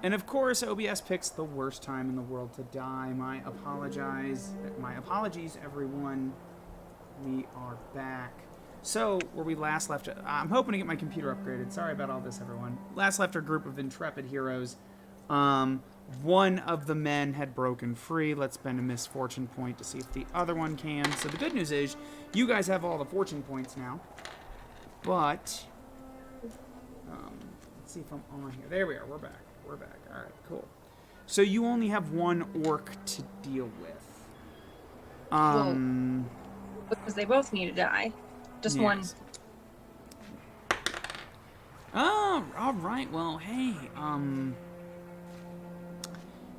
And of course, OBS picks the worst time in the world to die. My apologies, everyone. We are back. So, where we last left, I'm hoping to get my computer upgraded. Sorry about all this, everyone. Last left our group of intrepid heroes. One of the men had broken free. Let's spend a misfortune point to see if the other one can. So the good news is, you guys have all the fortune points now. But, let's see if I'm on here. There we are. We're back. We're back. All right, cool. So you only have one orc to deal with. Because they both need to die. Just one. Oh, all right. Well, hey,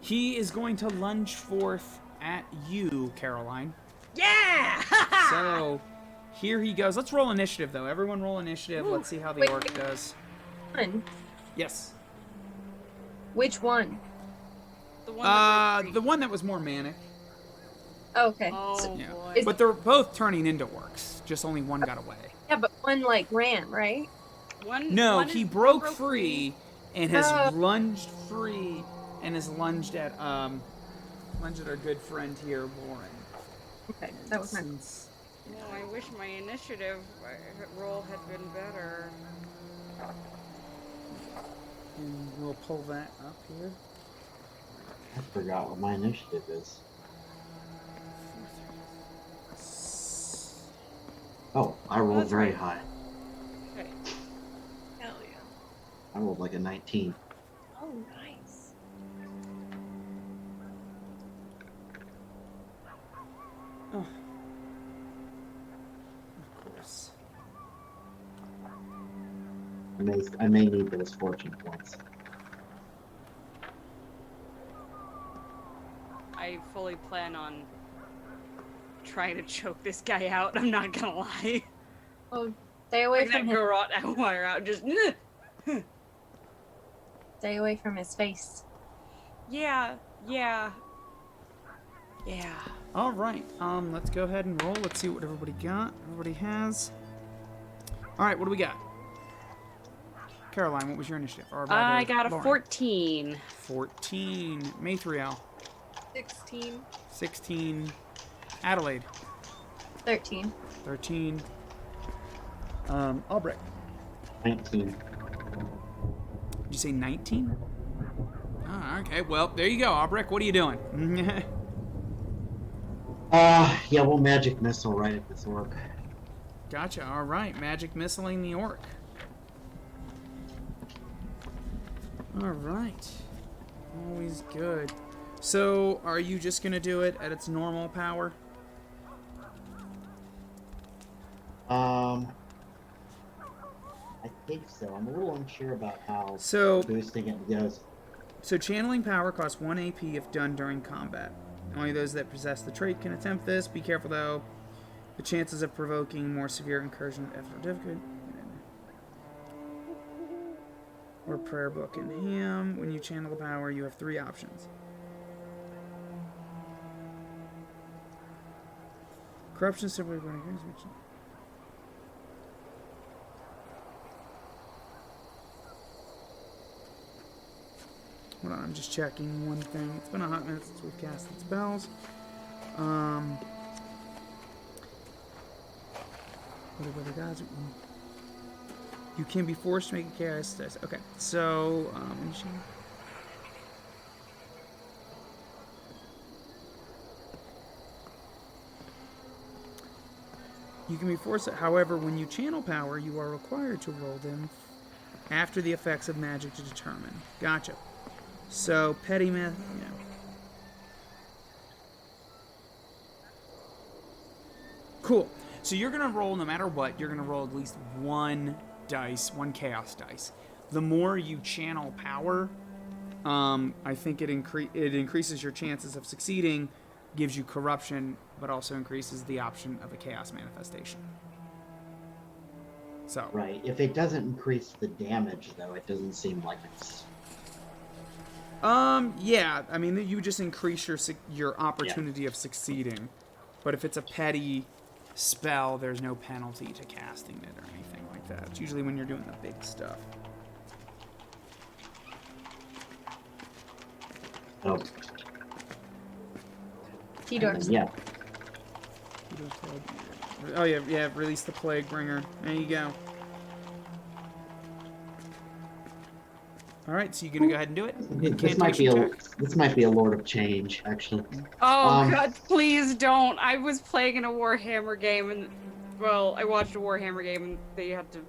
he is going to lunge forth at you, Caroline. Yeah! So, here he goes. Let's roll initiative, though. Everyone roll initiative. Ooh, Let's see how the orc does. One. Yes. Which one? The one that was more manic. Oh, okay. Oh, Yeah. boy. But they're both turning into orcs. Just only one got away. Yeah, but one, like, ran, right? No, he broke free and has lunged free and has lunged at our good friend here, Lauren. Okay, that was my... No, I wish my initiative roll had been better. And we'll pull that up here. I forgot what my initiative is. Oh, I rolled very high. Okay. Hell yeah. I rolled like a 19. Oh, nice. Oh. Of course. I may need those fortune points. I fully plan on trying to choke this guy out. I'm not gonna lie. Oh, stay away Like from that him. garrote wire out. Just. Stay away from his face. Yeah. All right. Let's go ahead and roll. Let's see what everybody got. Everybody has. All right. What do we got? Caroline, what was your initiative? Or I got a Lauren? 14. 14. Mathriel. 16. 16. Adelaide. 13. 13. Albrecht. 19. Did you say 19? Oh, okay. Well, there you go, Albrecht. What are you doing? Yeah, we'll magic missile right at this orc. Gotcha. All right. Magic missiling the orc. All right. Always good. So, are you just going to do it at its normal power? I think so. I'm a little unsure about how So, boosting it goes. So channeling power costs 1 AP if done during combat. Only those that possess the trait can attempt this. Be careful though. The chances of provoking more severe incursion are difficult. Or prayer book in him. When you channel the power, you have 3 options. Corruption simply when Hold on, I'm just checking one thing. It's been a hot minute since we've casted spells. What other gods? You can be forced to make a cast test. Okay, so you can be forced. However, when you channel power, you are required to roll them after the effects of magic to determine. Gotcha. So, petty myth, yeah. Cool. So you're going to roll, no matter what, you're going to roll at least one dice, one chaos dice. The more you channel power, I think it increases your chances of succeeding, gives you corruption, but also increases the option of a chaos manifestation. So. Right. If it doesn't increase the damage, though, it doesn't seem like it's... Yeah. I mean, you just increase your opportunity of succeeding. But if it's a petty spell, there's no penalty to casting it or anything like that. It's usually when you're doing the big stuff. Oh, T-Dorks. yeah. Oh yeah, yeah. Release the plague bringer. There you go. All right, so you're gonna go ahead and do it. This might be Incantation a check. this might be a Lord of Change, actually. Oh Um, god, please don't. I was playing in a Warhammer game and well, I watched a Warhammer game and they had to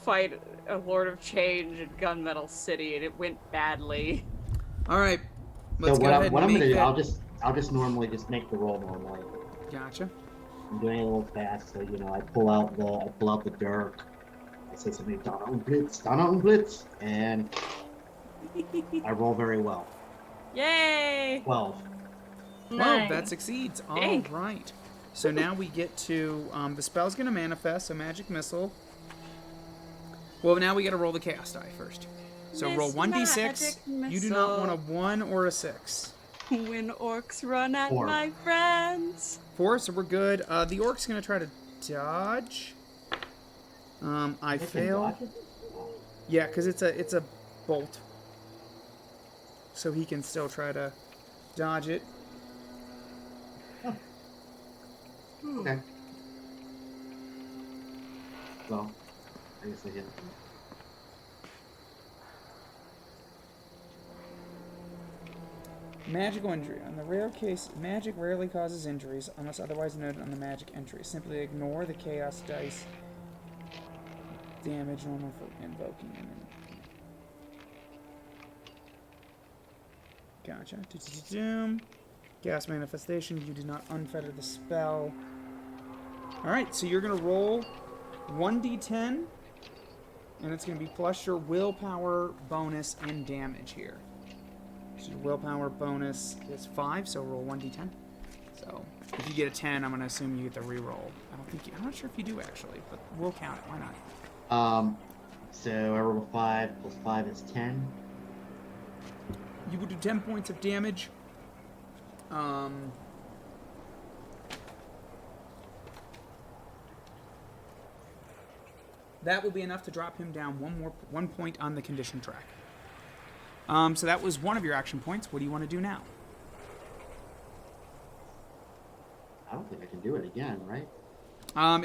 fight a Lord of Change in Gunmetal City and it went badly. All right, So let's go what ahead I'm and gonna make do, that. I'll just normally just make the roll normally. Gotcha. I'm doing it a little fast, so you know, I pull out the dirk. I say something, Donald Blitz, and I roll very well. Yay! 12. Well, Nice. that succeeds. All Dang. right. So now we get to the spell's gonna manifest. So magic missile. Well, now we got to roll the chaos die first. So Miss roll 1d6. Magic You do not Missile. want a 1 or a 6. When orcs run at 4. my friends. 4, so we're good. The orc's gonna try to dodge. I I can fail. dodge it? Yeah, because it's a bolt. So he can still try to dodge it. Okay. Well, I guess I hit. Magical injury. On the rare case, magic rarely causes injuries unless otherwise noted on the magic entry. Simply ignore the chaos dice. Damage normal for invoking. Gotcha. Doom. Gas manifestation. You do not unfetter the spell. Alright, so you're going to roll 1d10. And it's going to be plus your willpower, bonus, and damage here. So your willpower bonus is 5, so roll 1d10. So if you get a 10, I'm going to assume you get the reroll. I'm not sure if you do actually, but we'll count it. Why not? So I roll a 5 plus 5 is 10. You will do 10 points of damage. That will be enough to drop him down one point on the condition track. So that was one of your action points. What do you want to do now? I don't think I can do it again, right?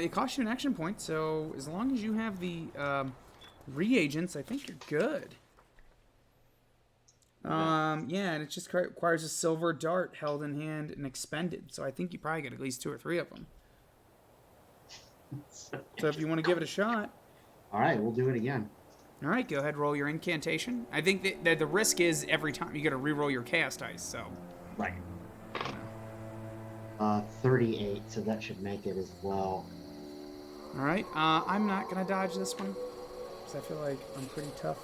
It costs you an action point, so as long as you have the reagents, I think you're good. Yeah, and it just requires a silver dart held in hand and expended. So I think you probably get at least 2 or 3 of them. So if you want to give it a shot. All right, we'll do it again. All right, go ahead, roll your incantation. I think that the risk is every time you got to re-roll your chaos dice. So. Right. 38, so that should make it as well. All right, I'm not gonna dodge this one because I feel like I'm pretty tough.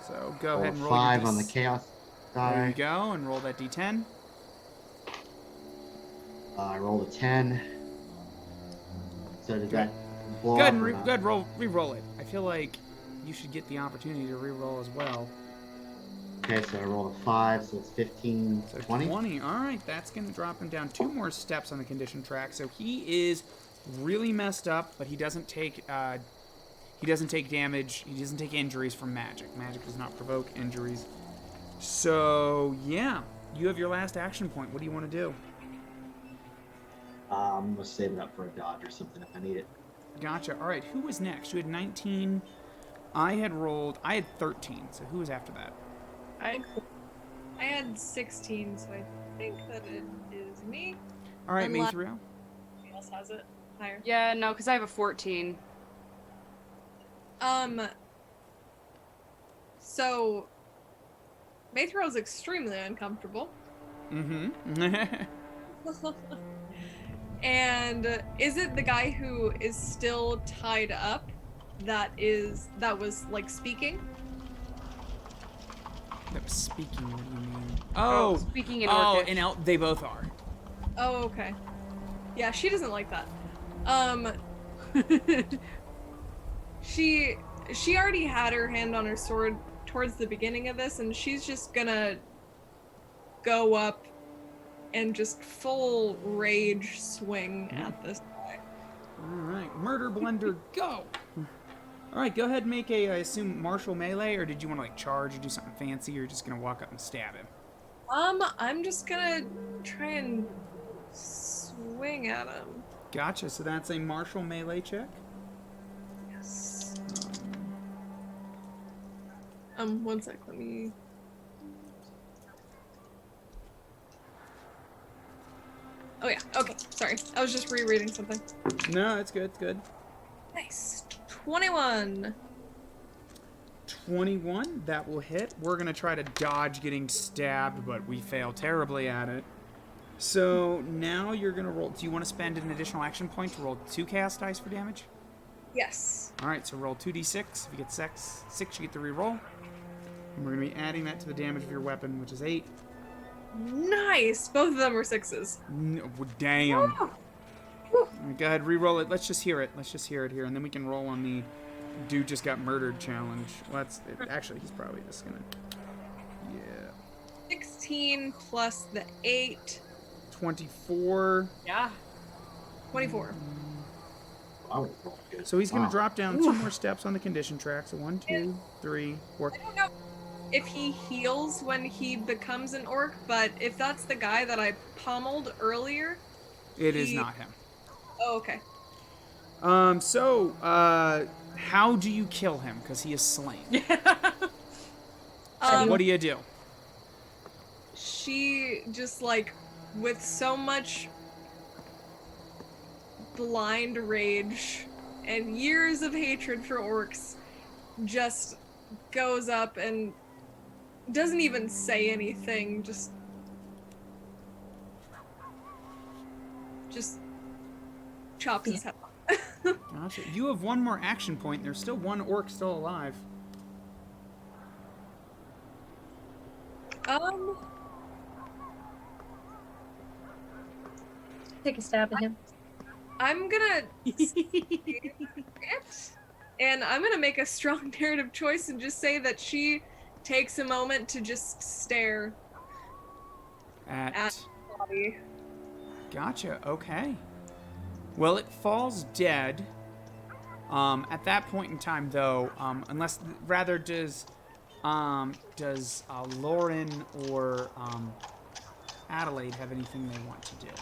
So go ahead and roll 5 your on the chaos die. There you go, and roll that d10. I rolled a 10. So did that blow Go ahead up and or not? go ahead, re-roll it. I feel like you should get the opportunity to re-roll as well. Okay, so I rolled a 5, so it's 15, So 20. 20. All right, that's going to drop him down 2 more steps on the condition track. So he is really messed up, but he doesn't take damage. He doesn't take injuries from magic. Magic does not provoke injuries. So yeah, you have your last action point. What do you want to do? I'm going to save it up for a dodge or something if I need it. Gotcha. All right, who was next? You had 19. I had 13. So who was after that? I had 16, so I think that it is me. All right, Unless- Maythriel. Who else has it? Higher. Yeah, no, because I have a 14. So Maythrill's extremely uncomfortable. Mm-hmm. And is it the guy who is still tied up that was like speaking? That was speaking. What do you mean? Oh, speaking in Orcish. They both are. Oh, okay. Yeah, she doesn't like that. She already had her hand on her sword towards the beginning of this, and she's just gonna go up and just full rage swing at this guy. All right, murder blender, go. All right, go ahead and make a, I assume, martial melee, or did you want to like charge or do something fancy, or you're just gonna walk up and stab him? I'm just gonna try and swing at him. Gotcha. So that's a martial melee check. Yes. 1 sec, let me... Oh yeah, okay, sorry. I was just rereading something. No, it's good. It's good. Nice. 21. 21. That will hit. We're gonna try to dodge getting stabbed, but we fail terribly at it. So now you're gonna roll. Do you want to spend an additional action point to roll 2 chaos dice for damage? Yes. All right. So roll 2d6. If you get 6, you get the reroll. And we're gonna be adding that to the damage of your weapon, which is 8. Nice! Both of them were 6s. No, damn. All right, go ahead, re-roll it. Let's just hear it. Let's just hear it here, and then we can roll on the dude just got murdered challenge. Well, actually, he's probably just gonna. Yeah. 16 plus the 8. 24. Yeah. 24. Wow. Good. So he's gonna Wow. drop down 2 more steps on the condition track. So 1, 2, 3, 4. I don't know if he heals when he becomes an orc, but if that's the guy that I pummeled earlier... It is not him. Oh, okay. How do you kill him? Because he is slain. So Um, what do you do? She just, like, with so much blind rage and years of hatred for orcs, just goes up and doesn't even say anything, just chops his head off. Gotcha. You have 1 more action point. There's still 1 orc still alive. Take a stab at him. I'm gonna and I'm gonna make a strong narrative choice and just say that she takes a moment to just stare at the body. Gotcha. Okay. Well, it falls dead. At that point in time, though, unless rather does Lauren or Adelaide have anything they want to do?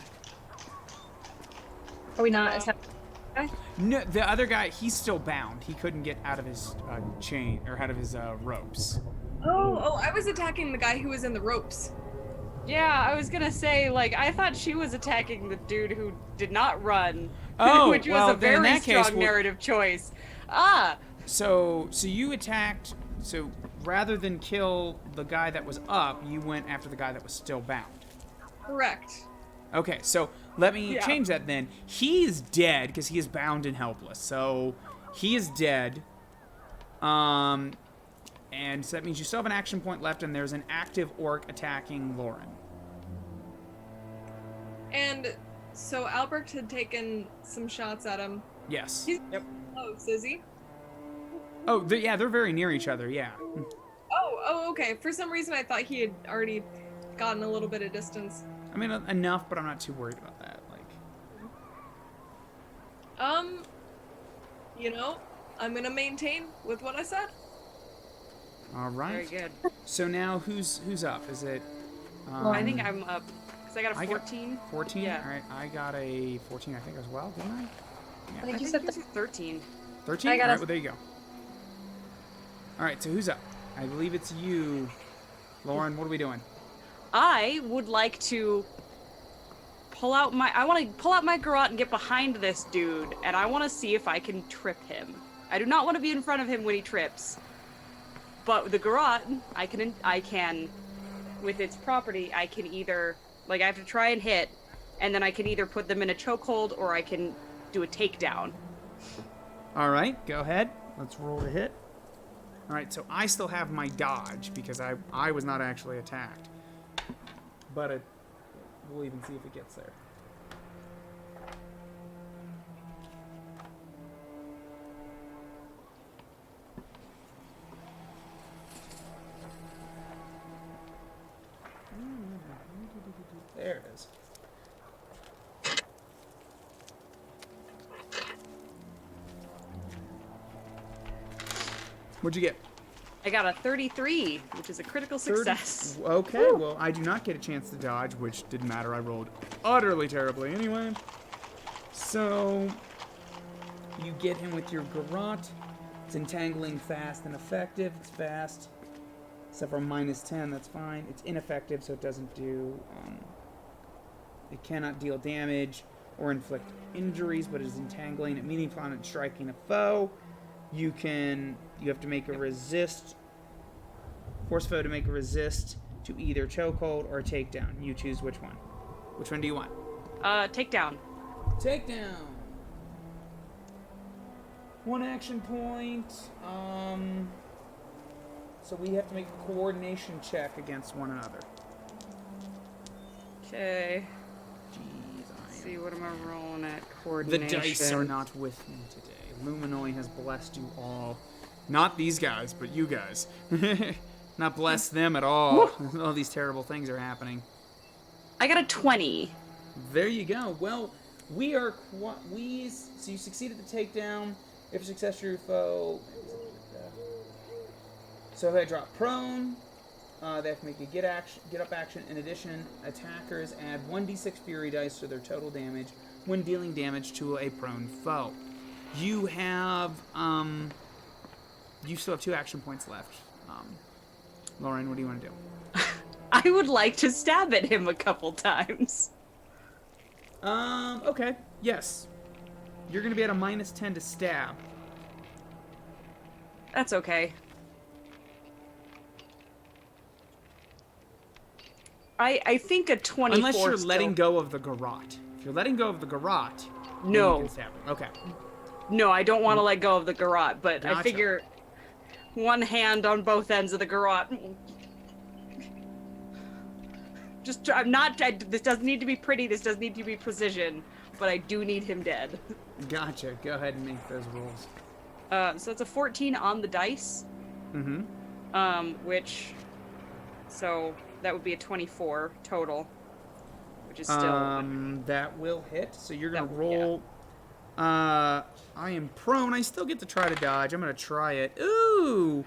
Are we not attacking? No, the other guy, he's still bound. He couldn't get out of his chain or out of his ropes. Oh, I was attacking the guy who was in the ropes. Yeah, I was gonna say, like, I thought she was attacking the dude who did not run. Oh, which well, was a then in very that case, strong narrative choice. Ah! So you attacked. So rather than kill the guy that was up, you went after the guy that was still bound. Correct. Okay, so let me change that then. He is dead because he is bound and helpless. So he is dead. And so that means you still have an action point left, and there's an active orc attacking Lauren. And so Albert had taken some shots at him. Yes. He's close, is he? Oh, they're very near each other. Yeah. Oh, okay. For some reason, I thought he had already gotten a little bit of distance. I mean, enough, but I'm not too worried about that. Like. I'm gonna maintain with what I said. All right. Very good. So now who's up? Is it? Well, I think I'm up, because I got a I got- 14. 14. Yeah. All right. I got a 14, I think, as well. Didn't I? I Yeah. think I you think said yours is 13. 13. I got All right. a- Well, there you go. All right. So who's up? I believe it's you, Lauren. What are we doing? I would like to I want to pull out my garrote and get behind this dude, and I want to see if I can trip him. I do not want to be in front of him when he trips. But with the garrote, I can, with its property, I can either, like, I have to try and hit, and then I can either put them in a chokehold, or I can do a takedown. All right. Go ahead. Let's roll to hit. All right. So I still have my dodge because I was not actually attacked. But we'll even see if it gets there. There it is. What'd you get? I got a 33, which is a critical 30 success. Okay, well, I do not get a chance to dodge, which didn't matter. I rolled utterly terribly anyway. So, you get him with your garrote. It's entangling fast and effective. It's fast. Except for -10, that's fine. It's ineffective, so it doesn't do... it cannot deal damage or inflict injuries, but is entangling at meeting upon it striking a foe. You have to make a resist. Force foe to make a resist to either chokehold or takedown. You choose which one. Which one do you want? Takedown. Takedown. 1 action point. So we have to make a coordination check against one another. Okay. Jeez, Let's see, what am I rolling at? The Coordination. dice are not with me today. Luminoy has blessed you all. Not these guys, but you guys. Not blessed them at all. All these terrible things are happening. I got a 20. There you go. Well, so you succeeded the takedown. If you success your foe. So if I drop prone, they have to make a get up action. In addition, attackers add 1d6 fury dice to their total damage when dealing damage to a prone foe. You have, you still have 2 action points left. Lauren, what do you want to do? I would like to stab at him a couple times. Okay, yes. You're going to be at a -10 to stab. That's okay. I think a 24. Unless you're still... letting go of the garrote. If you're letting go of the garrote, then No. you can stab him. Okay. No, I don't want to let go of the garrote, but Gotcha. I figure one hand on both ends of the garrote. Just, this doesn't need to be pretty, this doesn't need to be precision, but I do need him dead. Gotcha. Go ahead and make those rolls. So it's a 14 on the dice. So that would be a 24 total, which is still... that will hit, so you're going to That- roll... I am prone. I still get to try to dodge. I'm going to try it. Ooh!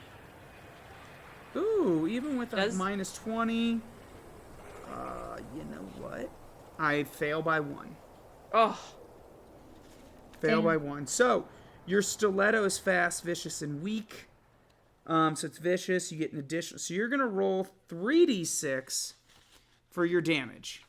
Ooh, even with a -20... you know what? I fail by 1. Oh. Fail by 1. So, your stiletto is fast, vicious, and weak. So it's vicious. You get an additional... So you're going to roll 3d6 for your damage.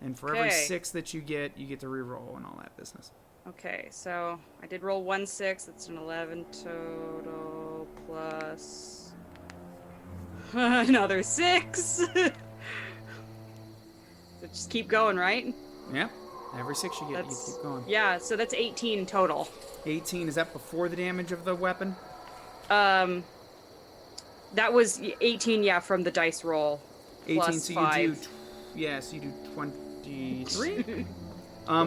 And for every Okay. 6 that you get to re-roll and all that business. Okay, so I did roll 1 6. That's an 11 total plus another 6. Just keep going, right? Yeah. Every 6 you get, you keep going. Yeah, so that's 18 total. 18, is that before the damage of the weapon? That was 18, yeah, from the dice roll. 18, plus so 5. you do... Yes, you do 23.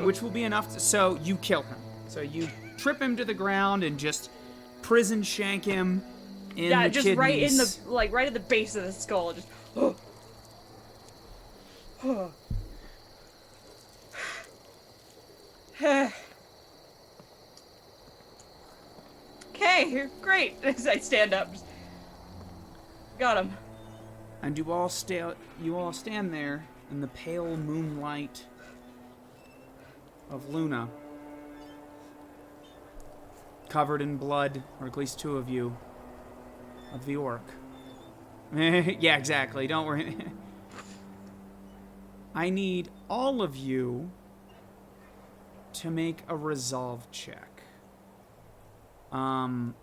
Which will be enough so you kill him. So you trip him to the ground and just prison shank him in the just kidneys. right in the right at the base of the skull. Just Okay, great. As I stand up, got him. And you all stand there in the pale moonlight of Luna, covered in blood, or at least 2 of you, of the orc. Yeah, exactly. Don't worry. I need all of you to make a resolve check. And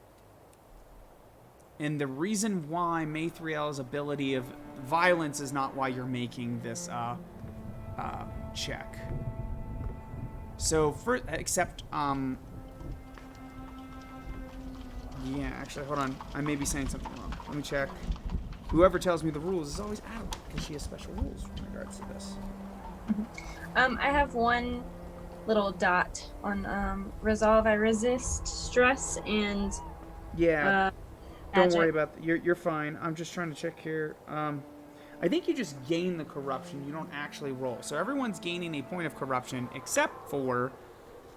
the reason why Maithriel's ability of violence is not why you're making this check. So yeah, actually, hold on. I may be saying something wrong. Let me check. Whoever tells me the rules is always out because she has special rules in regards to this. I have one little dot on resolve. I resist stress and Yeah. Don't magic. worry about that. You're fine. I'm just trying to check here. I think you just gain the corruption. You don't actually roll. So everyone's gaining a point of corruption except for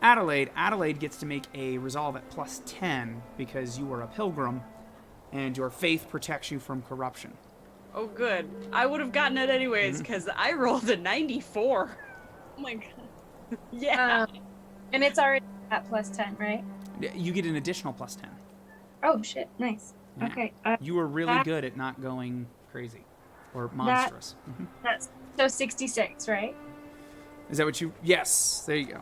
Adelaide gets to make a resolve at +10 because you are a pilgrim, and your faith protects you from corruption. Oh, good. I would have gotten it anyways, because I rolled a 94. Oh my god. Yeah. And it's already at +10, right? You get an additional +10. Oh shit, nice. Yeah. Okay. You were really good at not going crazy or monstrous. That's so 66, right? Is that what you? Yes. There you go.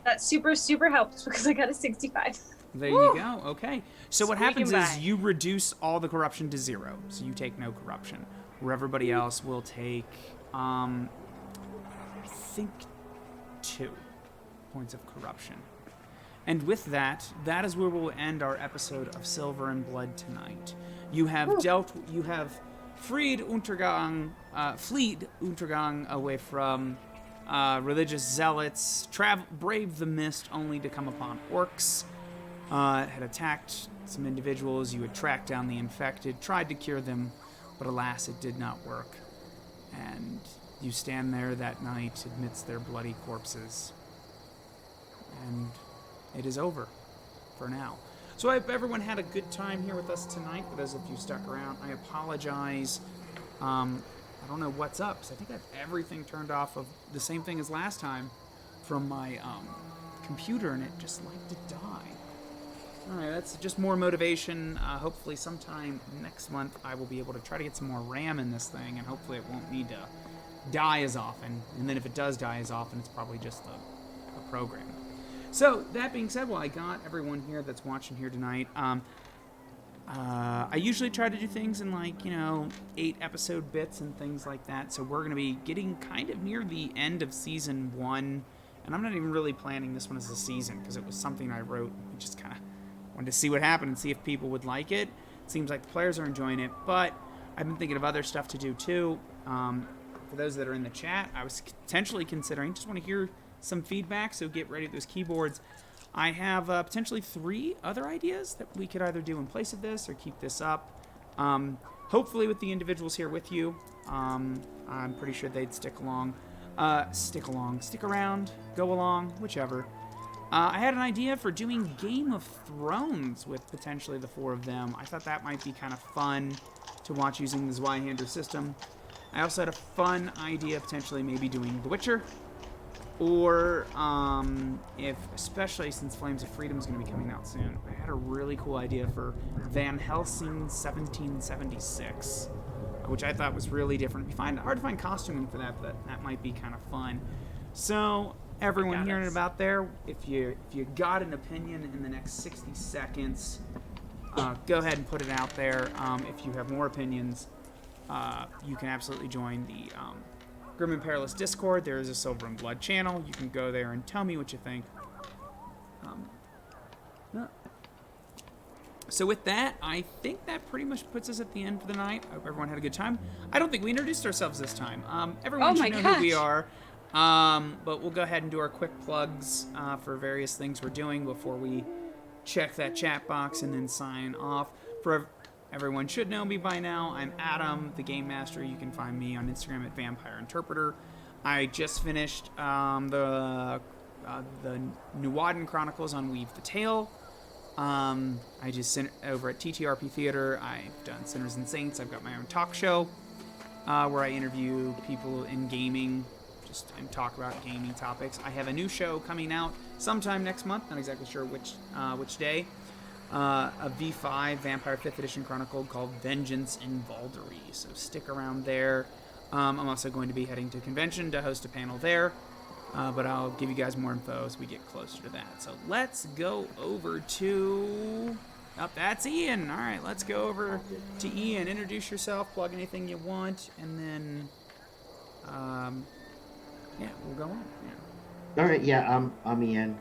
That super helps because I got a 65. There you go. Okay. So what happens Squeaking is by. you reduce all the corruption to 0. So you take no corruption. Where everybody else will take, I think 2 points of corruption. And with that, that is where we'll end our episode of Silver and Blood tonight. You have freed Untergang, fleed Untergang away from religious zealots, braved the mist only to come upon orcs, had attacked some individuals, you had tracked down the infected, tried to cure them, but alas, it did not work. And you stand there that night amidst their bloody corpses. And it is over for now. So I hope everyone had a good time here with us tonight. For those of you stuck around, I apologize. I don't know what's up, because I think I have everything turned off of the same thing as last time from my computer, and it just liked to die. Alright, that's just more motivation. Hopefully sometime next month I will be able to try to get some more RAM in this thing, and hopefully it won't need to die as often. And then if it does die as often, it's probably just a program. So, that being said, well, I got everyone here that's watching here tonight. I usually try to do things in 8 episode bits and things like that. So we're going to be getting kind of near the end of season 1. And I'm not even really planning this one as a season because it was something I wrote. I just kind of wanted to see what happened and see if people would like it. It seems like the players are enjoying it, but I've been thinking of other stuff to do too. For those that are in the chat, I was potentially considering, just want to hear some feedback, so get ready with those keyboards. I have potentially 3 other ideas that we could either do in place of this or keep this up. Hopefully with the individuals here with you, I'm pretty sure they'd stick around, go along, whichever. I had an idea for doing Game of Thrones with potentially the 4 of them. I thought that might be kind of fun to watch using the Zweihander system. I also had a fun idea potentially maybe doing The Witcher. Or, especially since Flames of Freedom is going to be coming out soon, I had a really cool idea for Van Helsing 1776, which I thought was really different. It'd be hard to find costuming for that, but that might be kind of fun. So, everyone hearing about there, if you got an opinion in the next 60 seconds, go ahead and put it out there. If you have more opinions, you can absolutely join the Grim and Perilous Discord. There is a Silver and Blood channel. You can go there and tell me what you think. So with that, I think that pretty much puts us at the end for the night. I hope everyone had a good time. I don't think we introduced ourselves this time. Everyone should know who we are. But we'll go ahead and do our quick plugs for various things we're doing before we check that chat box and then sign off. Everyone should know me by now. I'm Adam, the Game Master. You can find me on Instagram at Vampire Interpreter. I just finished the Nuwaden Chronicles on Weave the Tale. I just sent over at TTRP Theater. I've done Sinners and Saints. I've got my own talk show where I interview people in gaming and talk about gaming topics. I have a new show coming out sometime next month. Not exactly sure which day. A V5 Vampire 5th Edition Chronicle called Vengeance in Valdery. So stick around there. I'm also going to be heading to a convention to host a panel there. But I'll give you guys more info as we get closer to that. So let's go over to... Oh, that's Ian. All right, let's go over to Ian. Introduce yourself, plug anything you want, and then... yeah, we'll go on. Yeah. All right, yeah, I'm Ian.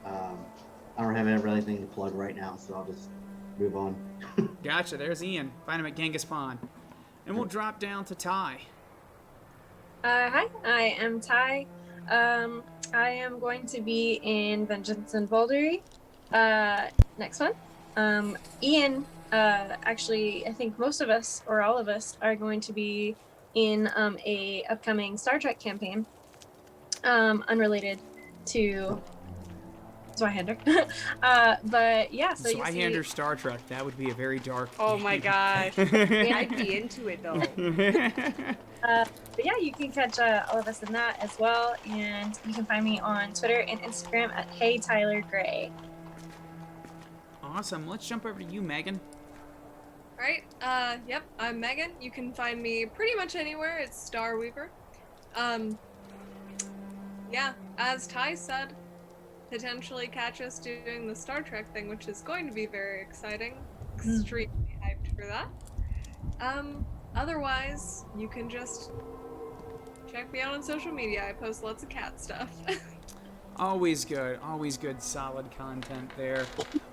I don't have really anything to plug right now, so I'll just move on. Gotcha, there's Ian. Find him at Genghis Pond. And we'll drop down to Ty. Hi, I am Ty. I am going to be in Vengeance in Bouldery next month. Ian, actually, I think most of us, or all of us, are going to be in a upcoming Star Trek campaign, unrelated to Zweihander. But yeah, so you see. Zweihander Star Trek. That would be a very dark. Oh my game. gosh. I'd be into it though. But yeah, you can catch all of us in that as well, and you can find me on Twitter and Instagram at Hey Tyler Gray. Awesome. Let's jump over to you, Megan. Right. Yep. I'm Megan. You can find me pretty much anywhere. It's Starweaver. Yeah. As Ty said, potentially catch us doing the Star Trek thing, which is going to be very exciting. Extremely hyped for that. Otherwise, you can just check me out on social media. I post lots of cat stuff. Always good, solid content there.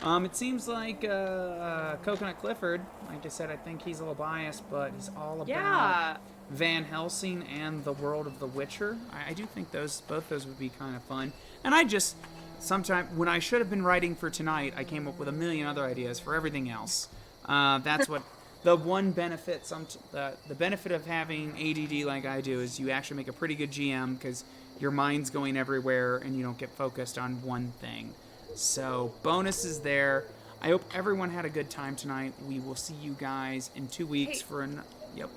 It seems like Coconut Clifford, like I said, I think he's a little biased, but he's all about Van Helsing and the world of The Witcher. I do think both those would be kind of fun. And I just, sometime when I should have been writing for tonight, I came up with a million other ideas for everything else. That's what the one benefit, the benefit of having ADD like I do is you actually make a pretty good GM because your mind's going everywhere and you don't get focused on one thing. So bonus is there. I hope everyone had a good time tonight. We will see you guys in 2 weeks for an. Yep.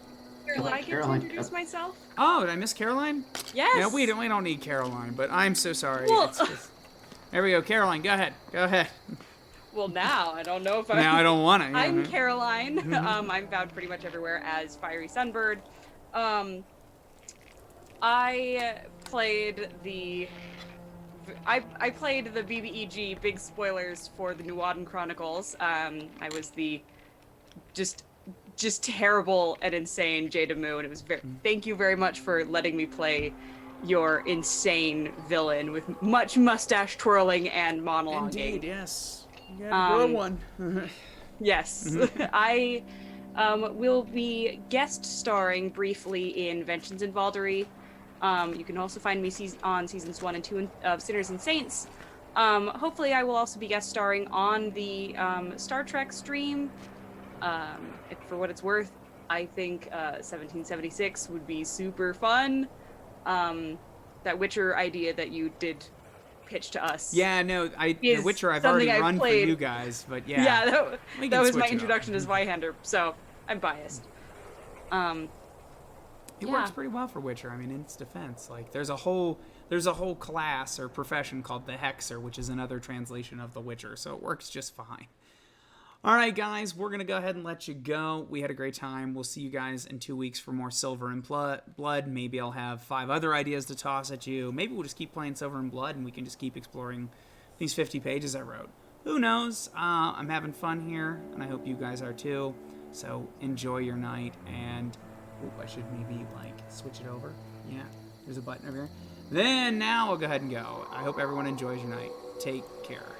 Did I get to Caroline, introduce myself? Oh, did I miss Caroline? Yes. Yeah, we don't need Caroline, but I'm so sorry. Well, It's just, there we go, Caroline. Go ahead. Well, now I don't know if Now I don't want to. I'm Caroline. I'm found pretty much everywhere as Fiery Sunbird. I played the BBEG, big spoilers for the Nuaden Chronicles. I was the just terrible and insane Jada Moo, and it was thank you very much for letting me play your insane villain with much mustache twirling and monologuing. Indeed, yes. You gotta grow one. Yes. I will be guest starring briefly in Vengeance in Valdery. You can also find me on seasons 1 and 2 of Sinners and Saints. Hopefully I will also be guest starring on the Star Trek stream. For what it's worth, I think 1776 would be super fun. That Witcher idea that you did pitch to us. Yeah, no, The Witcher I've already run for you guys, but yeah. Yeah, that was my switch it introduction up. to Zweihander, so I'm biased. It works pretty well for Witcher. I mean, in its defense, like there's a whole class or profession called the Hexer, which is another translation of the Witcher, so it works just fine. All right, guys, we're gonna go ahead and let you go. We had a great time. We'll see you guys in 2 weeks for more Silver and Blood. Maybe I'll have 5 other ideas to toss at you. Maybe we'll just keep playing Silver and Blood, and we can just keep exploring these 50 pages I wrote. Who knows? I'm having fun here, and I hope you guys are too. So enjoy your night, and I should maybe switch it over. Yeah, there's a button over here. Then now I'll go ahead and go. I hope everyone enjoys your night. Take care.